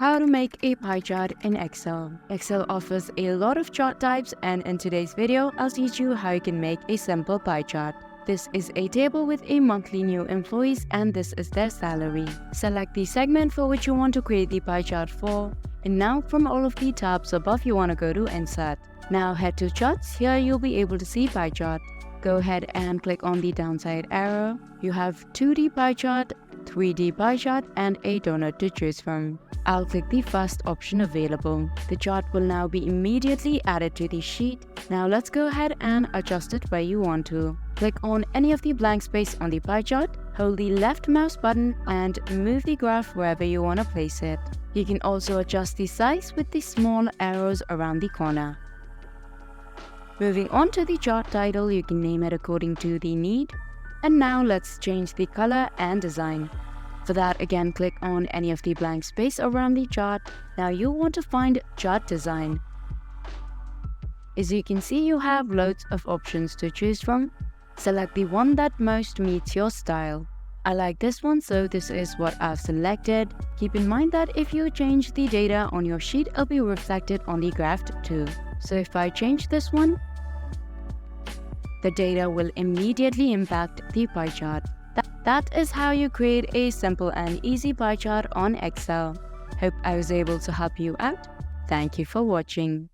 How to make a pie chart in Excel. Excel offers a lot of chart types, and in today's video, I'll teach you how you can make a simple pie chart. This is a table with a monthly new employees and this is their salary. Select the segment for which you want to create the pie chart for. And now from all of the tabs above, you want to go to Insert. Now head to Charts. Here you'll be able to see pie chart. Go ahead and click on the downside arrow. You have 2D pie chart, 3D pie chart and a donut to choose from. I'll click the first option available. The chart will now be immediately added to the sheet. Now let's go ahead and adjust it where you want to. Click on any of the blank space on the pie chart, hold the left mouse button and move the graph wherever you want to place it. You can also adjust the size with the small arrows around the corner. Moving on to the chart title, you can name it according to the need. And now let's change the color and design. For that, again click on any of the blank space around the chart. Now you want to find chart design. As you can see, you have loads of options to choose from. Select the one that most meets your style. I like this one, so this is what I've selected. Keep in mind that if you change the data on your sheet, it'll be reflected on the graph too. So if I change this one, the data will immediately impact the pie chart. That is how you create a simple and easy pie chart on Excel. Hope I was able to help you out. Thank you for watching.